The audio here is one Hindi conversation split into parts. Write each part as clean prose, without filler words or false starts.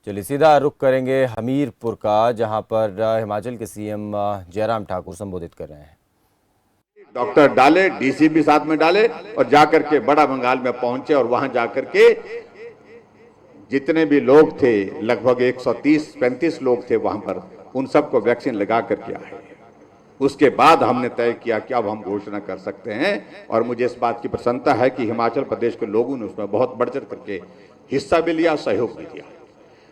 चलिए सीधा रुख करेंगे हमीरपुर का, जहां पर हिमाचल के सीएम जयराम ठाकुर संबोधित कर रहे हैं। डॉक्टर डाले, डीसीपी साथ में डाले और जाकर के बड़ा बंगाल में पहुंचे और वहां जाकर के जितने भी लोग थे, लगभग 130-135 लोग थे वहां पर, उन सबको वैक्सीन लगा करके आए। उसके बाद हमने तय किया कि अब हम घोषणा कर सकते हैं। और मुझे इस बात की प्रसन्नता है कि हिमाचल प्रदेश के लोगों ने उसमें बहुत बढ़ चढ़ करके हिस्सा भी लिया, सहयोग भी दिया।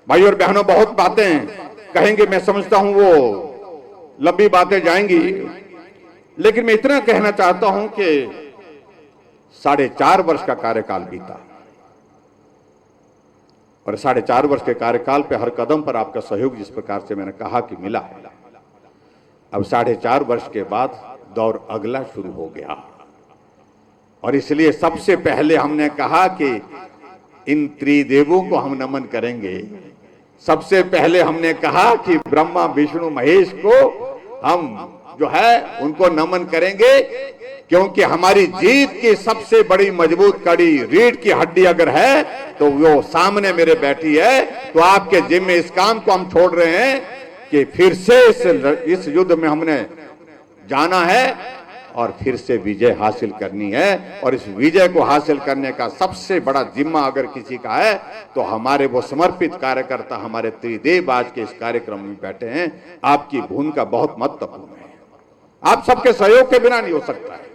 भाई और बहनों, बहुत बातें कहेंगे, मैं समझता हूं वो लंबी बातें जाएंगी, लेकिन मैं इतना कहना चाहता हूं कि 4.5 वर्ष का कार्यकाल बीता और 4.5 वर्ष के कार्यकाल पे हर कदम पर आपका सहयोग जिस प्रकार से मैंने कहा कि मिला है, अब 4.5 वर्ष के बाद दौर अगला शुरू हो गया। और इसलिए सबसे पहले हमने कहा कि इन त्रिदेवों को हम नमन करेंगे। सबसे पहले हमने कहा कि ब्रह्मा विष्णु महेश को हम जो है उनको नमन करेंगे, क्योंकि हमारी जीत की सबसे बड़ी मजबूत कड़ी, रीढ़ की हड्डी अगर है तो वो सामने मेरे बैठी है। तो आपके जिम्मे इस काम को हम छोड़ रहे हैं कि फिर से इस युद्ध में हमने जाना है और फिर से विजय हासिल करनी है। और इस विजय को हासिल करने का सबसे बड़ा जिम्मा अगर किसी का है तो हमारे वो समर्पित कार्यकर्ता, हमारे त्रिदेव आज के इस कार्यक्रम में बैठे हैं। आपकी भूमिका बहुत महत्वपूर्ण है, आप सबके सहयोग के बिना नहीं हो सकता है,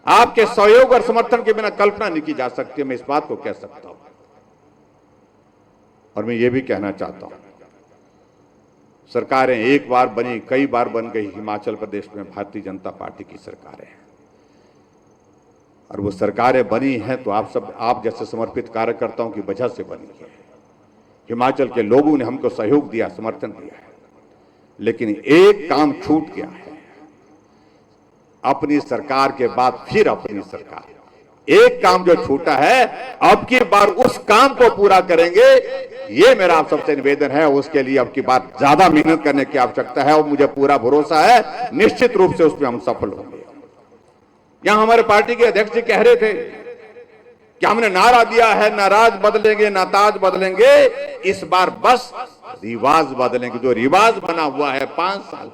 आपके सहयोग और समर्थन के बिना कल्पना नहीं की जा सकती। मैं इस बात को कह सकता हूं। और मैं ये भी कहना चाहता हूं, सरकारें एक बार बनी, कई बार बन गई। हिमाचल प्रदेश में भारतीय जनता पार्टी की सरकारें हैं और वो सरकारें बनी हैं तो आप जैसे समर्पित कार्यकर्ताओं की वजह से बनी है। हिमाचल के लोगों ने हमको सहयोग दिया, समर्थन दिया है, लेकिन एक काम छूट गया है। अपनी सरकार के बाद फिर अपनी सरकार, एक काम जो छूटा है, अब की बार उस काम को पूरा करेंगे। ये मेरा आप सबसे निवेदन है। उसके लिए अब की बार ज्यादा मेहनत करने की आवश्यकता है और मुझे पूरा भरोसा है निश्चित रूप से उसमें हम सफल होंगे। यहां हमारे पार्टी के अध्यक्ष जी कह रहे थे कि हमने नारा दिया है, ना राज बदलेंगे ना ताज बदलेंगे, इस बार बस रिवाज बदलेंगे। जो रिवाज बना हुआ है 5 साल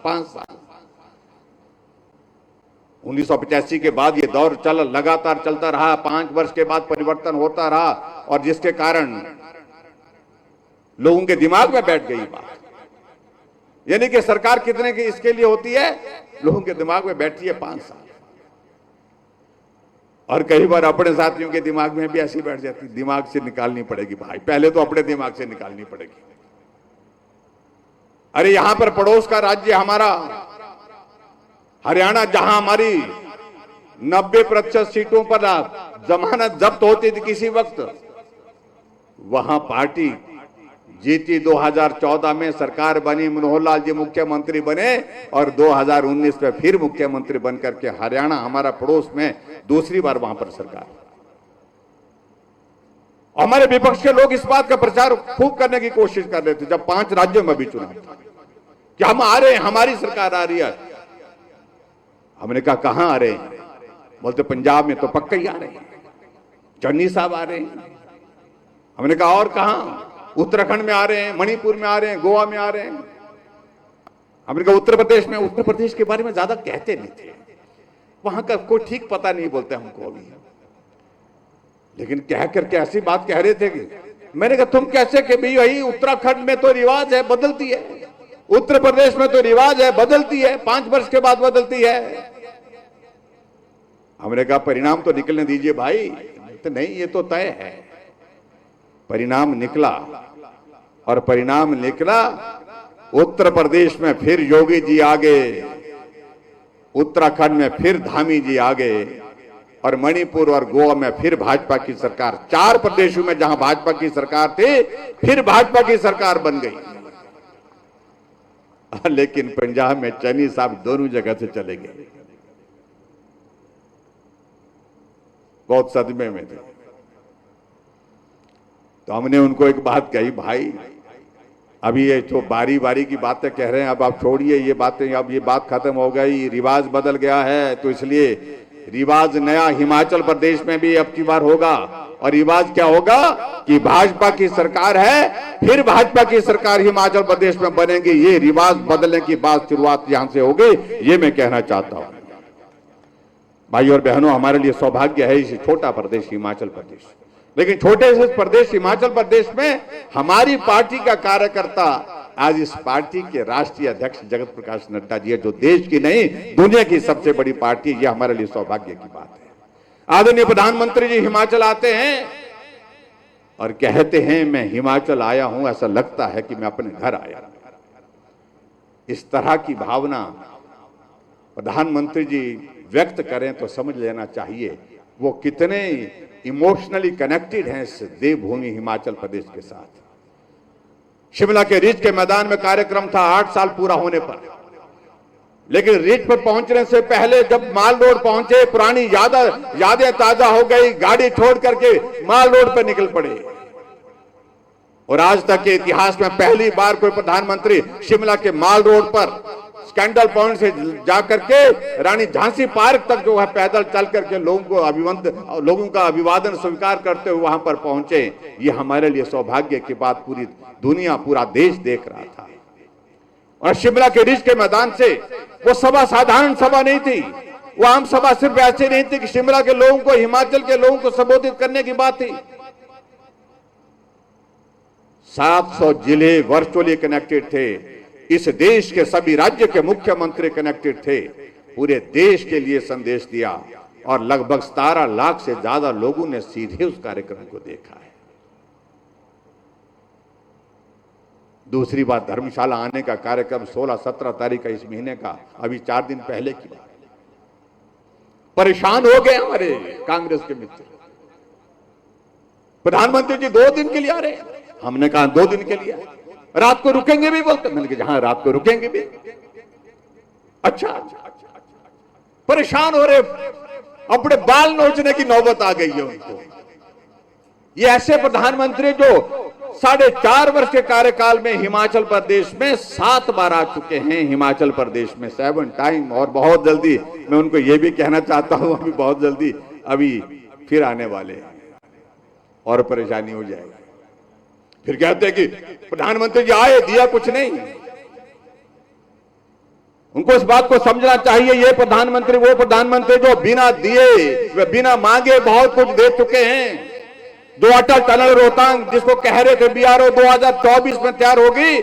1985 के बाद ये दौर लगातार चलता रहा। 5 वर्ष के बाद परिवर्तन होता रहा और जिसके कारण लोगों के दिमाग में बैठ गई बात, यानी कि सरकार कितने की इसके लिए होती है, लोगों के दिमाग में बैठती है 5 साल। और कई बार अपने साथियों के दिमाग में भी ऐसी बैठ जाती, दिमाग से निकालनी पड़ेगी भाई, पहले तो अपने दिमाग से निकालनी पड़ेगी। अरे यहां पर पड़ोस का राज्य हमारा हरियाणा, जहां हमारी 90% सीटों पर जमानत जब्त होती थी किसी वक्त, वहां पार्टी जीती। 2014 में सरकार बनी, मनोहर लाल जी मुख्यमंत्री बने और 2019 में फिर मुख्यमंत्री बनकर के हरियाणा हमारा पड़ोस में दूसरी बार वहां पर सरकार। हमारे विपक्ष के लोग इस बात का प्रचार खूब करने की कोशिश कर रहे थे जब 5 राज्यों में भी चुनाव था कि हम आ रहे हैं, हमारी सरकार आ रही है। हमने कहा कहां आ रहे हैं? बोलते पंजाब में तो पक्का ही आ रहे हैं, चन्नी साहब आ रहे हैं। हमने कहा और कहां? उत्तराखंड में आ रहे हैं, मणिपुर में आ रहे हैं, गोवा में आ रहे हैं। हमने कहा उत्तर प्रदेश में। उत्तर प्रदेश के बारे में ज्यादा कहते नहीं थे, वहां का कोई ठीक पता नहीं बोलते हमको अभी, लेकिन कह करके ऐसी बात कह रहे थे कि मैंने कहा तुम कैसे कि भाई उत्तराखंड में तो रिवाज है, बदलती है, उत्तर प्रदेश में तो रिवाज है, बदलती है, 5 वर्ष के बाद बदलती है। हमने कहा परिणाम तो निकलने दीजिए भाई। तो नहीं, ये तो तय है। परिणाम निकला और परिणाम निकला, उत्तर प्रदेश में फिर योगी जी आ गए, उत्तराखंड में फिर धामी जी आ गए और मणिपुर और गोवा में फिर भाजपा की सरकार। 4 प्रदेशों में जहां भाजपा की सरकार थी, फिर भाजपा की सरकार बन गई। लेकिन पंजाब में चन्नी साहब दोनों जगह से चले गए, बहुत सदमे में थे। तो हमने उनको एक बात कही, भाई अभी ये तो बारी बारी की बातें कह रहे हैं, अब आप छोड़िए ये बातें, अब ये बात खत्म हो गई, रिवाज बदल गया है, तो इसलिए रिवाज नया हिमाचल प्रदेश में भी अब की बार होगा और रिवाज क्या होगा कि भाजपा की सरकार है, फिर भाजपा की सरकार हिमाचल प्रदेश में बनेगी। ये रिवाज बदलने की बात शुरुआत यहां से होगी, ये मैं कहना चाहता हूं। भाई और बहनों, हमारे लिए सौभाग्य है इस छोटा प्रदेश हिमाचल प्रदेश, लेकिन छोटे से प्रदेश हिमाचल प्रदेश में हमारी पार्टी का कार्यकर्ता आज इस पार्टी के राष्ट्रीय अध्यक्ष जगत प्रकाश नड्डा जी है, जो देश की नहीं दुनिया की सबसे बड़ी पार्टी है। यह हमारे लिए सौभाग्य की बात है। आदरणीय प्रधानमंत्री जी हिमाचल आते हैं और कहते हैं मैं हिमाचल आया हूं, ऐसा लगता है कि मैं अपने घर आया। इस तरह की भावना प्रधानमंत्री जी व्यक्त करें तो समझ लेना चाहिए वो कितने इमोशनली कनेक्टेड हैं इस देवभूमि हिमाचल प्रदेश के साथ। शिमला के रिज के मैदान में कार्यक्रम था 8 साल पूरा होने पर, लेकिन रिज पर पहुंचने से पहले जब माल रोड पहुंचे, पुरानी यादें ताजा हो गई, गाड़ी छोड़ करके माल रोड पर निकल पड़े। और आज तक के इतिहास में पहली बार कोई प्रधानमंत्री शिमला के माल रोड पर स्कैंडल पॉइंट से जाकर के रानी झांसी पार्क तक जो है पैदल चल करके लोगों का अभिवादन स्वीकार करते हुए वहां पर पहुंचे। ये हमारे लिए सौभाग्य की बात पूरी दुनिया, पूरा देश देख रहा था। और शिमला के रिज के मैदान से वो सभा साधारण सभा नहीं थी, वो आम सभा सिर्फ ऐसे नहीं थी कि शिमला के लोगों को, हिमाचल के लोगों को संबोधित करने की बात थी। 700 जिले वर्चुअली कनेक्टेड थे, इस देश के सभी राज्य के मुख्यमंत्री कनेक्टेड थे, पूरे देश के लिए संदेश दिया और लगभग 17 लाख से ज्यादा लोगों ने सीधे उस कार्यक्रम को देखा है। दूसरी बात, धर्मशाला आने का कार्यक्रम 16-17 तारीख का इस महीने का, अभी 4 दिन पहले की बात। परेशान हो गए हमारे कांग्रेस के मित्र, प्रधानमंत्री जी 2 दिन के लिए आ रहे हैं। हमने कहा 2 दिन के लिए, रात को रुकेंगे भी बोलते। मैंने कहा हाँ रात को रुकेंगे भी। अच्छा, परेशान हो रहे, अपने बाल नोचने की नौबत आ गई है उनको। ये ऐसे प्रधानमंत्री जो 4.5 वर्ष के कार्यकाल में हिमाचल प्रदेश में 7 बार आ चुके हैं, हिमाचल प्रदेश में 7 टाइम। और बहुत जल्दी मैं उनको ये भी कहना चाहता हूं, अभी बहुत जल्दी अभी फिर आने वाले हैं और परेशानी हो जाएगी। फिर कहते हैं कि प्रधानमंत्री जी आए, दिया कुछ नहीं। उनको इस बात को समझना चाहिए, ये प्रधानमंत्री वो प्रधानमंत्री जो बिना दिए वे बिना मांगे बहुत कुछ दे चुके हैं। जो अटल टनल रोहतांग जिसको कह रहे थे बीआरओ 2024 में तैयार होगी,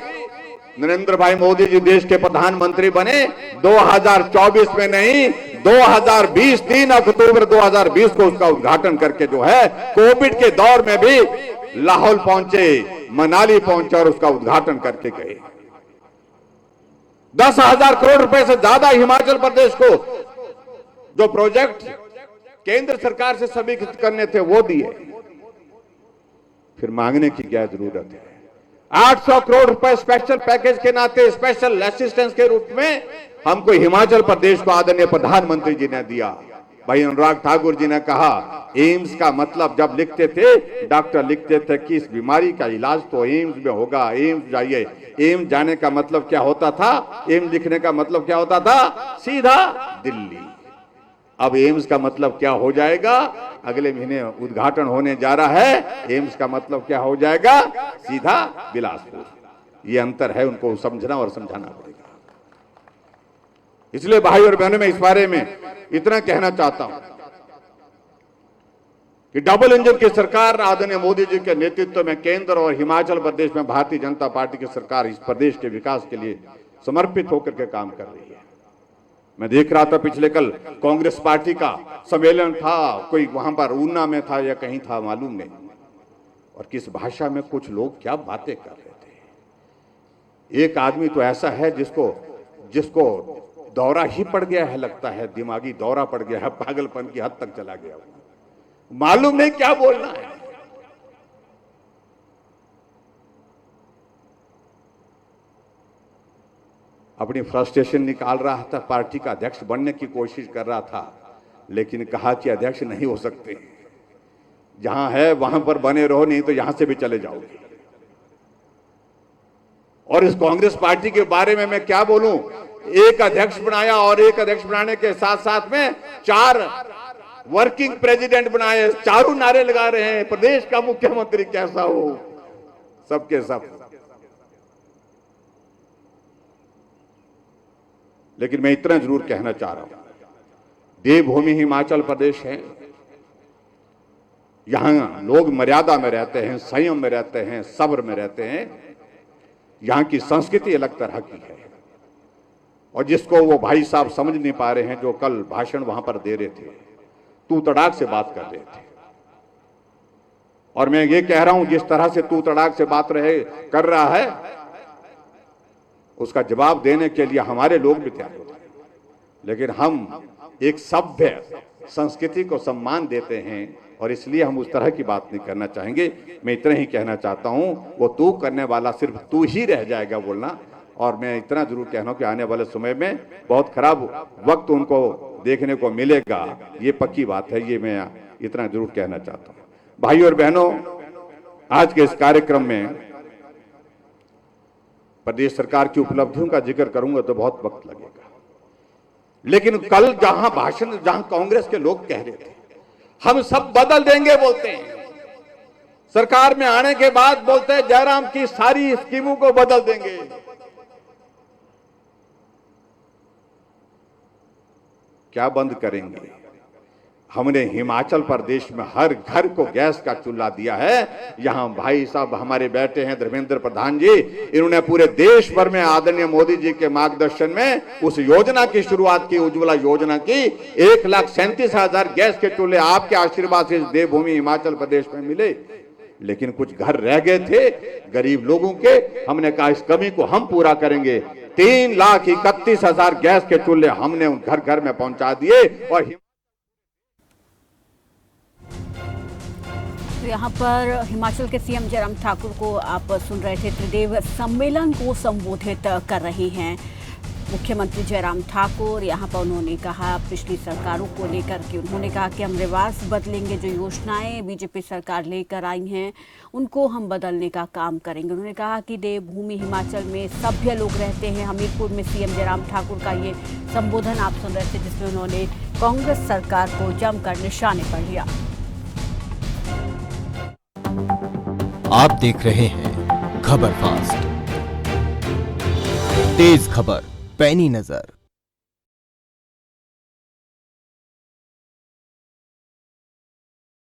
नरेंद्र भाई मोदी जी देश के प्रधानमंत्री बने 2024 में नहीं, 2020 3 अक्टूबर 2020 को उसका उद्घाटन करके जो है कोविड के दौर में भी लाहौल पहुंचे, मनाली पहुंचे और उसका उद्घाटन करके गए। 10,000 करोड़ रुपए से ज्यादा हिमाचल प्रदेश को जो प्रोजेक्ट केंद्र सरकार से स्वीकृत करने थे वो दिए। फिर मांगने की क्या जरूरत है? 800 करोड़ रुपए स्पेशल पैकेज के नाते, स्पेशल असिस्टेंस के रूप में हमको हिमाचल प्रदेश को आदरणीय प्रधानमंत्री जी ने दिया। भाई अनुराग ठाकुर जी ने कहा एम्स का मतलब, जब लिखते थे डॉक्टर लिखते थे कि इस बीमारी का इलाज तो एम्स में होगा, एम्स जाइए। एम्स जाने का मतलब क्या होता था? एम्स लिखने का मतलब क्या होता था? सीधा दिल्ली। अब एम्स का मतलब क्या हो जाएगा? अगले महीने उद्घाटन होने जा रहा है, एम्स का मतलब क्या हो जाएगा? सीधा बिलासपुर। ये अंतर है, उनको समझना और समझाना पड़ेगा। इसलिए भाई और बहनों, मैं इस बारे में इतना कहना चाहता हूं कि डबल इंजन की सरकार आदरणीय मोदी जी के नेतृत्व में केंद्र और हिमाचल प्रदेश में भारतीय जनता पार्टी की सरकार इस प्रदेश के विकास के लिए समर्पित होकर के काम कर रही है। मैं देख रहा था पिछले कल कांग्रेस पार्टी का सम्मेलन था, कोई वहां पर ऊना में था या कहीं था मालूम नहीं, और किस भाषा में कुछ लोग क्या बातें कर रहे थे। एक आदमी तो ऐसा है जिसको दौरा ही पड़ गया है, लगता है दिमागी दौरा पड़ गया है, पागलपन की हद तक चला गया, मालूम नहीं क्या बोलना है। अपनी फ्रस्ट्रेशन निकाल रहा था, पार्टी का अध्यक्ष बनने की कोशिश कर रहा था, लेकिन कहा कि अध्यक्ष नहीं हो सकते, जहां है वहां पर बने रहो, नहीं तो यहां से भी चले जाओगे। और इस कांग्रेस पार्टी के बारे में मैं क्या बोलूं, एक अध्यक्ष बनाया और एक अध्यक्ष बनाने के साथ साथ में 4 वर्किंग प्रेसिडेंट बनाए, चारों नारे लगा रहे हैं प्रदेश का मुख्यमंत्री कैसा हो, सबके सब। लेकिन मैं इतना जरूर कहना चाह रहा हूं, देवभूमि हिमाचल प्रदेश है, यहां लोग मर्यादा में रहते हैं, संयम में रहते हैं, सब्र में रहते हैं। यहां की संस्कृति अलग तरह की है, और जिसको वो भाई साहब समझ नहीं पा रहे हैं, जो कल भाषण वहां पर दे रहे थे, तू तड़ाक से बात कर रहे थे। और मैं ये कह रहा हूं, जिस तरह से तू तड़ाक से बात कर रहा है, उसका जवाब देने के लिए हमारे लोग भी तैयार होते हैं। लेकिन हम एक सभ्य संस्कृति को सम्मान देते हैं, और इसलिए हम उस तरह की बात नहीं करना चाहेंगे। मैं इतना ही कहना चाहता हूं, वो तू करने वाला सिर्फ तू ही रह जाएगा बोलना। और मैं इतना जरूर कहना हूं कि आने वाले समय में बहुत खराब वक्त उनको देखने को मिलेगा, ये पक्की बात है। ये मैं इतना जरूर कहना चाहता हूं। भाई और बहनों, आज के इस कार्यक्रम में प्रदेश सरकार की उपलब्धियों का जिक्र करूंगा तो बहुत वक्त लगेगा। लेकिन कल जहां कांग्रेस के लोग कह रहे थे हम सब बदल देंगे, बोलते हैं सरकार में आने के बाद, बोलते हैं जयराम की सारी स्कीमों को बदल देंगे। क्या बंद करेंगे? हमने हिमाचल प्रदेश में हर घर को गैस का चूल्हा दिया है। यहां भाई साहब हमारे बैठे हैं, धर्मेंद्र प्रधान जी, इन्होंने पूरे देश भर में आदरणीय मोदी जी के मार्गदर्शन में उस योजना की शुरुआत की, उज्ज्वला योजना की। 1,37,000 गैस के चूल्हे आपके आशीर्वाद से देवभूमि हिमाचल प्रदेश में मिले। लेकिन कुछ घर रह गए थे गरीब लोगों के, हमने कहा इस कमी को हम पूरा करेंगे। 3,31,000 गैस के चूल्हे हमने उन घर घर में पहुंचा दिए। और तो यहाँ पर हिमाचल के सीएम जयराम ठाकुर को आप सुन रहे थे, त्रिदेव सम्मेलन को संबोधित कर रहे हैं मुख्यमंत्री जयराम ठाकुर। यहाँ पर उन्होंने कहा पिछली सरकारों को लेकर के, उन्होंने कहा कि हम रिवाज बदलेंगे, जो योजनाएं बीजेपी सरकार लेकर आई हैं उनको हम बदलने का काम करेंगे। उन्होंने कहा कि देवभूमि हिमाचल में सभ्य लोग रहते हैं। हमीरपुर में सीएम जयराम ठाकुर का ये संबोधन आप सुन रहे थे, जिसमें उन्होंने कांग्रेस सरकार को जमकर निशाने पर लिया। आप देख रहे हैं खबर फास्ट, तेज खबर पैनी नजर।